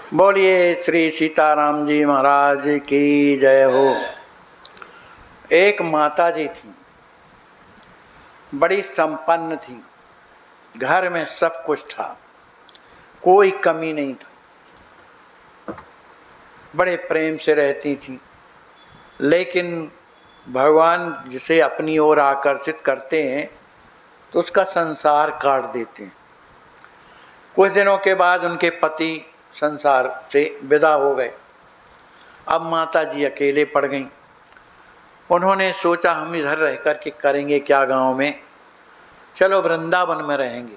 बोलिए श्री सीताराम जी महाराज की जय हो। एक माता जी थी, बड़ी संपन्न थी, घर में सब कुछ था, कोई कमी नहीं था, बड़े प्रेम से रहती थी। लेकिन भगवान जिसे अपनी ओर आकर्षित करते हैं तो उसका संसार काट देते हैं। कुछ दिनों के बाद उनके पति संसार से विदा हो गए। अब माता जी अकेले पड़ गईं। उन्होंने सोचा हम इधर रह कर के करेंगे क्या गांव में, चलो वृंदावन में रहेंगे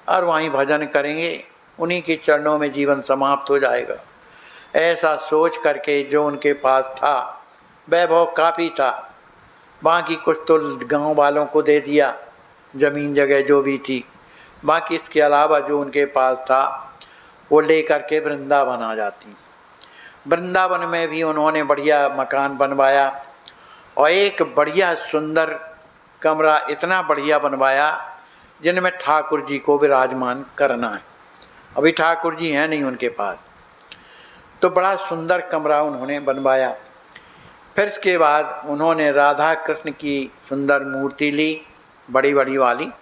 और वहीं भजन करेंगे, उन्हीं के चरणों में जीवन समाप्त हो जाएगा। ऐसा सोच करके जो उनके पास था, वैभव काफ़ी था, बाकी कुछ तो गांव वालों को दे दिया, ज़मीन जगह जो भी थी, बाकी इसके अलावा जो उनके पास था वो ले करके वृंदावन आ जाती। वृंदावन में भी उन्होंने बढ़िया मकान बनवाया और एक बढ़िया सुंदर कमरा इतना बढ़िया बनवाया जिनमें ठाकुर जी को विराजमान करना है। अभी ठाकुर जी हैं नहीं उनके पास, तो बड़ा सुंदर कमरा उन्होंने बनवाया। फिर इसके बाद उन्होंने राधा कृष्ण की सुंदर मूर्ति ली, बड़ी बड़ी वाली,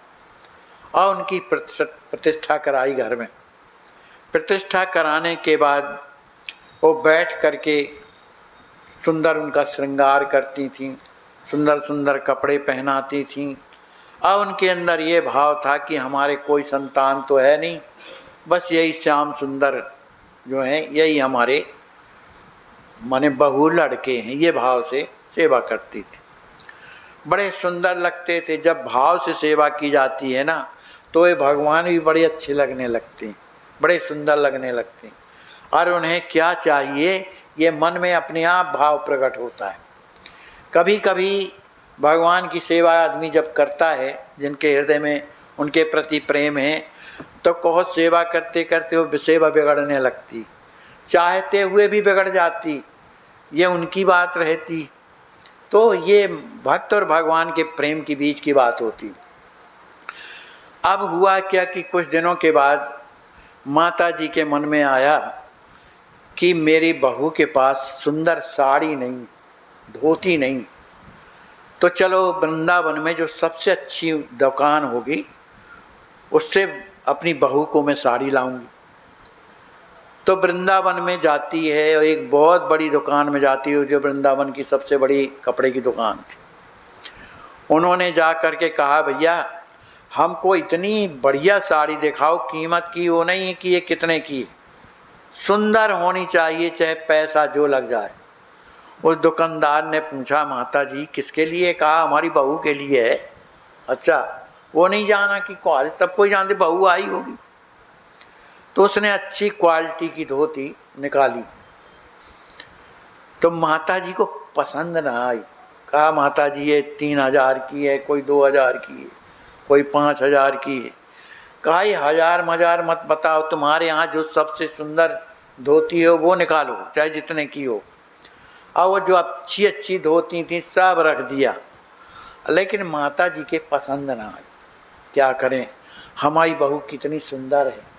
और उनकी प्रतिष्ठा कराई घर में। प्रतिष्ठा कराने के बाद वो बैठ करके सुंदर उनका श्रृंगार करती थीं, सुंदर सुंदर कपड़े पहनाती थीं, और उनके अंदर ये भाव था कि हमारे कोई संतान तो है नहीं, बस यही श्याम सुंदर जो हैं यही हमारे माने बहू लड़के हैं, ये भाव से सेवा करती थी। बड़े सुंदर लगते थे। जब भाव से सेवा की जाती है ना तो ये भगवान भी बड़े अच्छे लगने लगते हैं, बड़े सुंदर लगने लगते हैं। और उन्हें क्या चाहिए ये मन में अपने आप भाव प्रकट होता है। कभी कभी भगवान की सेवा आदमी जब करता है, जिनके हृदय में उनके प्रति प्रेम है, तो बहुत सेवा करते करते वो सेवा बिगड़ने लगती, चाहते हुए भी बिगड़ जाती, ये उनकी बात रहती। तो ये भक्त और भगवान के प्रेम के बीच की बात होती। अब हुआ क्या कि कुछ दिनों के बाद माता जी के मन में आया कि मेरी बहू के पास सुंदर साड़ी नहीं, धोती नहीं, तो चलो वृंदावन में जो सबसे अच्छी दुकान होगी उससे अपनी बहू को मैं साड़ी लाऊंगी। तो वृंदावन में जाती है और एक बहुत बड़ी दुकान में जाती है, जो वृंदावन की सबसे बड़ी कपड़े की दुकान थी। उन्होंने जा कर के कहा, भैया हमको इतनी बढ़िया साड़ी दिखाओ, कीमत की वो नहीं है कि ये कितने की है, सुंदर होनी चाहिए, चाहे पैसा जो लग जाए। उस दुकानदार ने पूछा, माता जी किसके लिए? कहा हमारी बहू के लिए है। अच्छा, वो नहीं जाना कि क्वालिटी, सब कोई जानते बहू आई होगी। तो उसने अच्छी क्वालिटी की धोती निकाली, तो माता जी को पसंद ना आई। कहा माता जी ये 3000 की है, कोई 2000 की है, कोई 5000 की है। कहा ये 1000 मत बताओ, तुम्हारे यहाँ जो सबसे सुंदर धोती हो वो निकालो, चाहे जितने की हो। और वो जो अच्छी अच्छी धोती थी सब रख दिया, लेकिन माता जी के पसंद ना आई। क्या करें, हमारी बहू कितनी सुंदर है,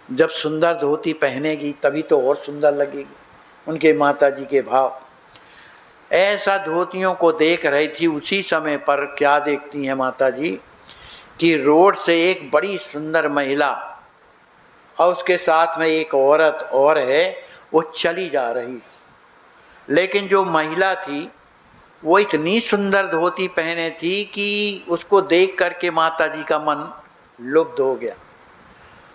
जब सुंदर धोती पहनेगी तभी तो और सुंदर लगेगी। उनके माता जी के भाव। ऐसा धोतियों को देख रही थी। उसी समय पर क्या देखती हैं माता जी कि रोड से एक बड़ी सुंदर महिला और उसके साथ में एक औरत और है, वो चली जा रही। लेकिन जो महिला थी वो इतनी सुंदर धोती पहने थी कि उसको देख करके माता जी का मन लुब्ध हो गया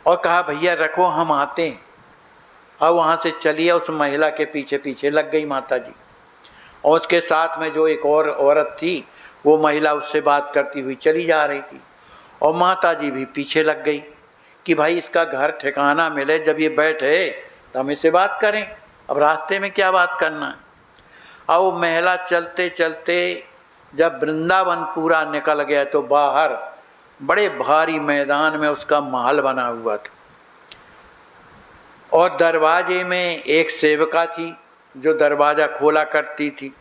और कहा भैया रखो हम आते हैं। और वहाँ से चलिए, उस महिला के पीछे पीछे लग गई माता जी। और उसके साथ में जो एक और औरत थी, वो महिला उससे बात करती हुई चली जा रही थी, और माता जी भी पीछे लग गई कि भाई इसका घर ठिकाना मिले, जब ये बैठे तो हम इससे बात करें, अब रास्ते में क्या बात करना है। और वो महिला चलते चलते जब वृंदावन पूरा निकल गया तो बाहर बड़े भारी मैदान में उसका महल बना हुआ था, और दरवाजे में एक सेविका थी जो दरवाज़ा खोला करती थी।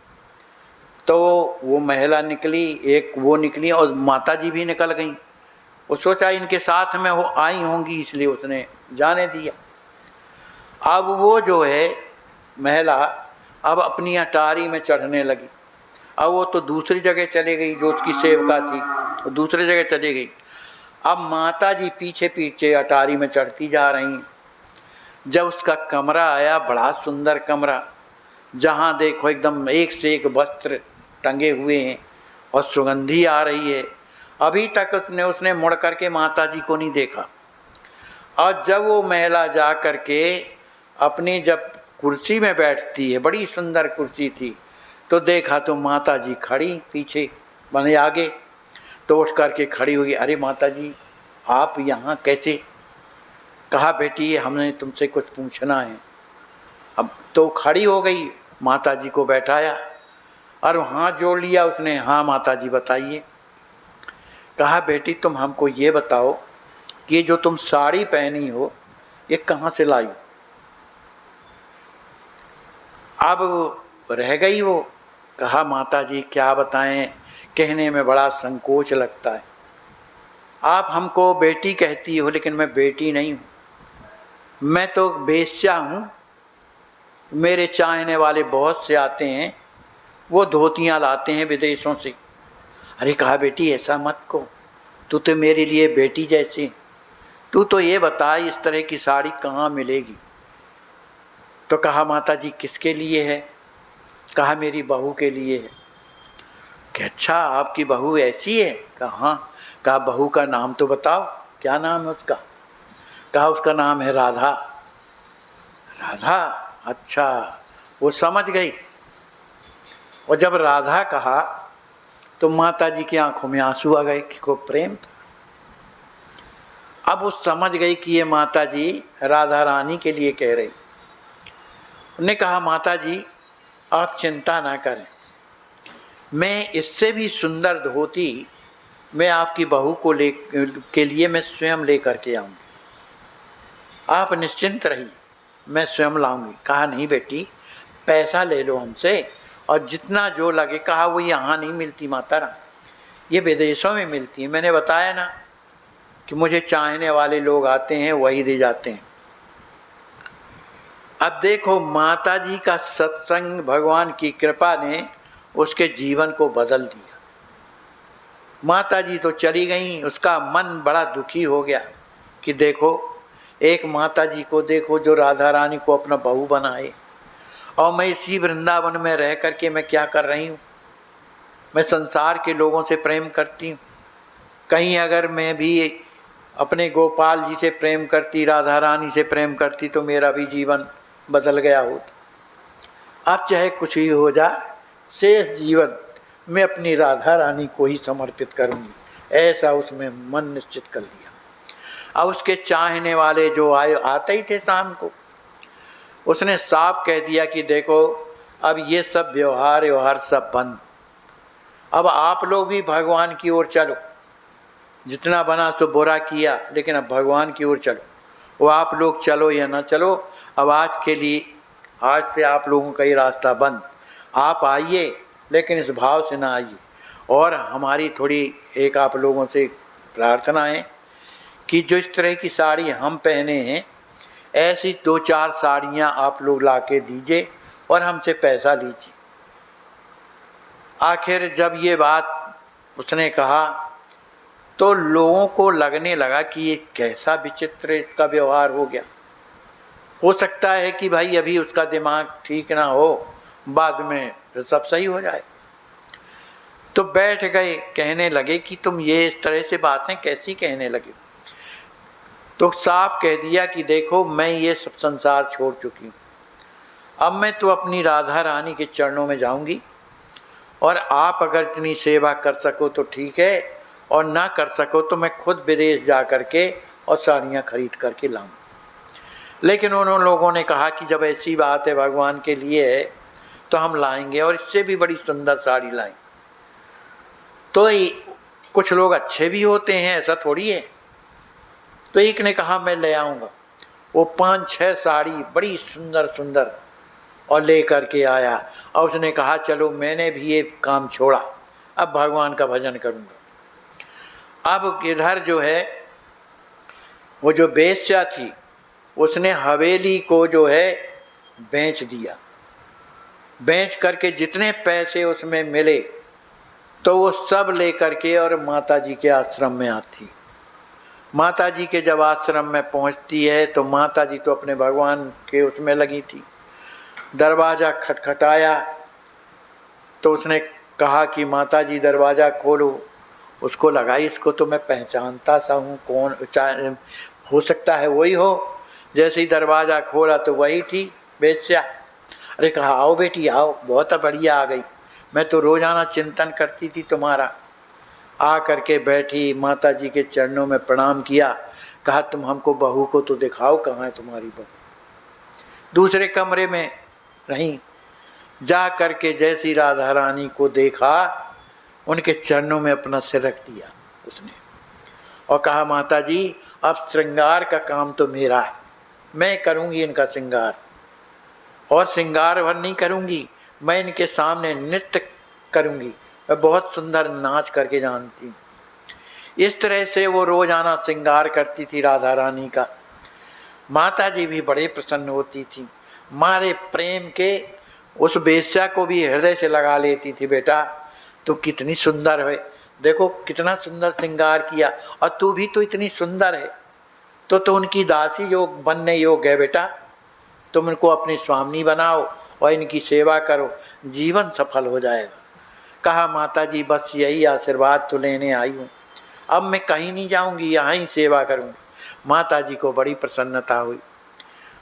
तो वो महिला निकली, एक वो निकली और माता जी भी निकल गईं। वो सोचा इनके साथ में वो आई होंगी, इसलिए उसने जाने दिया। अब वो जो है महिला अब अपनी अटारी में चढ़ने लगी। अब वो तो दूसरी जगह चली गई, जो उसकी सेवका थी वो दूसरी जगह चली गई। अब माता जी पीछे पीछे अटारी में चढ़ती जा रही। जब उसका कमरा आया, बड़ा सुंदर कमरा, जहाँ देखो एकदम एक से एक वस्त्र टंगे हुए हैं और सुगंधी आ रही है। अभी तक उसने मुड़ करके माता जी को नहीं देखा। और जब वो महिला जा करके अपनी जब कुर्सी में बैठती है, बड़ी सुंदर कुर्सी थी, तो देखा तो माता जी खड़ी पीछे बने आगे। तो उठ करके खड़ी हुई, अरे माता जी आप यहाँ कैसे? कहा बेटी हमने तुमसे कुछ पूछना है। अब तो खड़ी हो गई, माता जी को बैठाया और हाथ जोड़ लिया उसने। हाँ माता जी बताइए। कहा बेटी तुम हमको ये बताओ कि ये जो तुम साड़ी पहनी हो ये कहाँ से लाई? अब रह गई वो। कहा माता जी क्या बताएं, कहने में बड़ा संकोच लगता है। आप हमको बेटी कहती हो, लेकिन मैं बेटी नहीं हूँ, मैं तो बेश्या हूँ। मेरे चाहने वाले बहुत से आते हैं, वो धोतियाँ लाते हैं विदेशों से। अरे कहा बेटी ऐसा मत को, तू तो मेरे लिए बेटी जैसी, तू तो ये बता इस तरह की साड़ी कहाँ मिलेगी? तो कहा माता जी किसके लिए है? कहा मेरी बहू के लिए है। कि अच्छा आपकी बहू ऐसी है? कहा हाँ। कहा बहू का नाम तो बताओ, क्या नाम है उसका? कहा उसका नाम है राधा। राधा, अच्छा। वो समझ गई। और जब राधा कहा तो माता जी की आंखों में आंसू आ गए कि को प्रेम था। अब वो समझ गई कि ये माता जी राधा रानी के लिए कह रही। उन्होंने कहा माता जी आप चिंता ना करें, मैं इससे भी सुंदर धोती मैं आपकी बहू को के लिए मैं स्वयं लेकर के आऊँगी, आप निश्चिंत रहिए, मैं स्वयं लाऊंगी। कहा नहीं बेटी पैसा ले लो हमसे और जितना जो लगे। कहा वो यहाँ नहीं मिलती माता राम, ये विदेशों में मिलती है। मैंने बताया ना कि मुझे चाहने वाले लोग आते हैं वही दे जाते हैं। अब देखो माता जी का सत्संग, भगवान की कृपा ने उसके जीवन को बदल दिया। माता जी तो चली गई, उसका मन बड़ा दुखी हो गया कि देखो एक माता जी को देखो जो राधा रानी को अपना बहू बनाए, और मैं इसी वृंदावन में रह करके मैं क्या कर रही हूँ? मैं संसार के लोगों से प्रेम करती हूँ। कहीं अगर मैं भी अपने गोपाल जी से प्रेम करती, राधा रानी से प्रेम करती, तो मेरा भी जीवन बदल गया होता। अब चाहे कुछ ही हो जाए, शेष जीवन मैं अपनी राधा रानी को ही समर्पित करूँगी, ऐसा उसमें मन निश्चित कर लिया। अब उसके चाहने वाले जो आते ही थे शाम को, उसने साफ कह दिया कि देखो अब ये सब व्यवहार सब बंद, अब आप लोग भी भगवान की ओर चलो। जितना बना तो बुरा किया, लेकिन अब भगवान की ओर चलो। वो आप लोग चलो या ना चलो, अब आज से आप लोगों का ही रास्ता बंद। आप आइए, लेकिन इस भाव से ना आइए। और हमारी थोड़ी एक आप लोगों से प्रार्थना है कि जो इस तरह की साड़ी हम पहने हैं, ऐसी 2-4 साड़ियाँ आप लोग ला के दीजिए और हमसे पैसा लीजिए। आखिर जब ये बात उसने कहा तो लोगों को लगने लगा कि ये कैसा विचित्र इसका व्यवहार हो गया। हो सकता है कि भाई अभी उसका दिमाग ठीक ना हो, बाद में फिर सब सही हो जाए। तो बैठ गए, कहने लगे कि तुम ये इस तरह से बातें कैसी कहने लगे? तो साफ कह दिया कि देखो मैं ये सब संसार छोड़ चुकी हूँ, अब मैं तो अपनी राधा रानी के चरणों में जाऊंगी, और आप अगर इतनी सेवा कर सको तो ठीक है, और ना कर सको तो मैं खुद विदेश जा कर के और साड़ियाँ खरीद करके लाऊं। लेकिन उन लोगों ने कहा कि जब ऐसी बात है भगवान के लिए है तो हम लाएंगे, और इससे भी बड़ी सुंदर साड़ी लाएंगे। तो कुछ लोग अच्छे भी होते हैं, ऐसा थोड़ी है। तो एक ने कहा मैं ले आऊँगा। वो 5-6 साड़ी बड़ी सुंदर सुंदर और ले करके आया, और उसने कहा चलो मैंने भी ये काम छोड़ा, अब भगवान का भजन करूँगा। अब इधर जो है वो जो बेश्या थी उसने हवेली को जो है बेच दिया। बेच करके जितने पैसे उसमें मिले तो वो सब लेकर के और माता जी के आश्रम में आती। माता जी के जब आश्रम में पहुंचती है तो माता जी तो अपने भगवान के उसमें लगी थी। दरवाज़ा खटखटाया तो उसने कहा कि माता जी दरवाज़ा खोलो। उसको लगा इसको तो मैं पहचानता सा हूँ, कौन हो सकता है वही हो। जैसे ही दरवाज़ा खोला तो वही थी बेश्या। अरे कहा आओ बेटी आओ, बहुत बढ़िया आ गई, मैं तो रोज़ाना चिंतन करती थी तुम्हारा। आ करके बैठी, माता जी के चरणों में प्रणाम किया। कहा तुम हमको बहू को तो दिखाओ, कहाँ है तुम्हारी बहू। दूसरे कमरे में रहीं। जा करके जैसी राधा रानी को देखा, उनके चरणों में अपना सिर रख दिया उसने और कहा माता जी अब श्रृंगार का काम तो मेरा है, मैं करूँगी इनका श्रृंगार, और श्रृंगार भर नहीं करूँगी, मैं इनके सामने नृत्य करूँगी, मैं बहुत सुंदर नाच करके जानती हूँ। इस तरह से वो रोज़ाना श्रृंगार करती थी राधा रानी का। माता जी भी बड़े प्रसन्न होती थी। मारे प्रेम के उस बेश्या को भी हृदय से लगा लेती थी। बेटा तू कितनी सुंदर है, देखो कितना सुंदर श्रृंगार किया, और तू भी तो इतनी सुंदर है, तो उनकी दासी योग बनने योग्य है। बेटा तुम इनको अपनी स्वामिनी बनाओ और इनकी सेवा करो, जीवन सफल हो जाएगा। कहा माता जी बस यही आशीर्वाद तो लेने आई हूँ, अब मैं कहीं नहीं जाऊँगी, यहाँ ही सेवा करूँगी। माता जी को बड़ी प्रसन्नता हुई।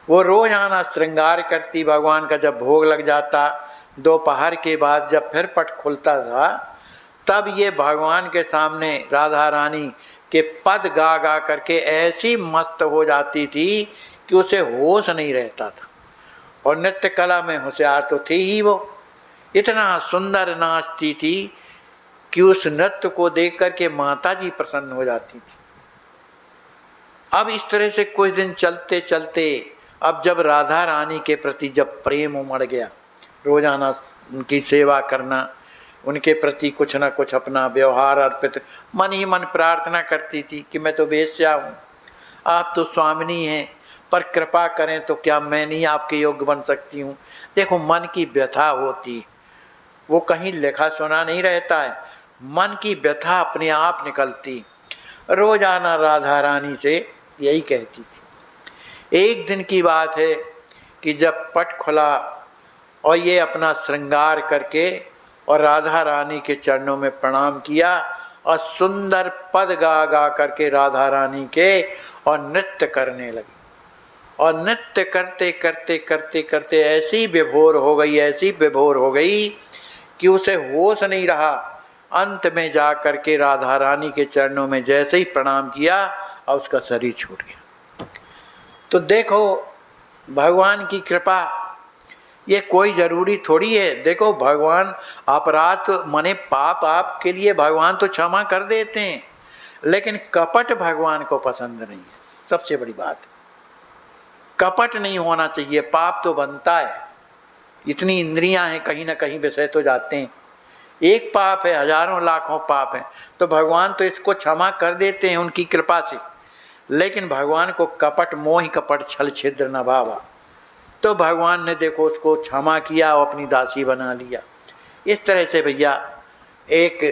वो रोज़ाना श्रृंगार करती। भगवान का जब भोग लग जाता, दोपहर के बाद जब फिर पट खुलता था, तब ये भगवान के सामने राधा रानी के पद गा गा करके ऐसी मस्त हो जाती थी कि उसे होश नहीं रहता था। और नृत्य कला में होशियार तो थी ही वो, इतना सुंदर नाचती थी कि उस नृत्य को देख करके माता जी प्रसन्न हो जाती थी। अब इस तरह से कुछ दिन चलते चलते अब जब राधा रानी के प्रति जब प्रेम उमड़ गया, रोज़ाना उनकी सेवा करना, उनके प्रति कुछ न कुछ अपना व्यवहार अर्पित, मन ही मन प्रार्थना करती थी कि मैं तो बेश्या हूँ, आप तो स्वामिनी हैं, पर कृपा करें तो क्या मैं नहीं आपके योग्य बन सकती हूँ। देखो मन की व्यथा होती, वो कहीं लिखा सुना नहीं रहता है, मन की व्यथा अपने आप निकलती। रोज़ाना राधा रानी से यही कहती थी। एक दिन की बात है कि जब पट खुला और ये अपना श्रृंगार करके और राधा रानी के चरणों में प्रणाम किया और सुंदर पद गा गा करके राधा रानी के और नृत्य करने लगी। और नृत्य करते करते करते करते ऐसी विभोर हो गई, ऐसी विभोर हो गई कि उसे होश नहीं रहा। अंत में जा करके राधा रानी के चरणों में जैसे ही प्रणाम किया और उसका शरीर छूट गया। तो देखो भगवान की कृपा, ये कोई ज़रूरी थोड़ी है। देखो भगवान अपराध मने पाप आपके लिए भगवान तो क्षमा कर देते हैं, लेकिन कपट भगवान को पसंद नहीं है। सबसे बड़ी बात कपट नहीं होना चाहिए। पाप तो बनता है, इतनी इंद्रियां हैं, कहीं ना कहीं विषय तो जाते हैं। एक पाप है, हजारों लाखों पाप हैं, तो भगवान तो इसको क्षमा कर देते हैं उनकी कृपा से। लेकिन भगवान को कपट मोह कपट छल छिद्र न भावा, तो भगवान ने देखो उसको क्षमा किया और अपनी दासी बना लिया। इस तरह से भैया एक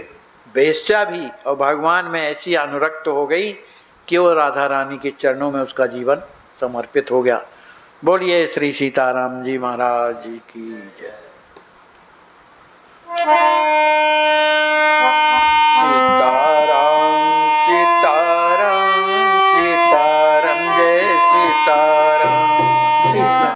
वेश्या भी और भगवान में ऐसी अनुरक्त हो गई कि वो राधा रानी के चरणों में उसका जीवन समर्पित हो गया। बोलिए श्री सीताराम जी महाराज जी की जय।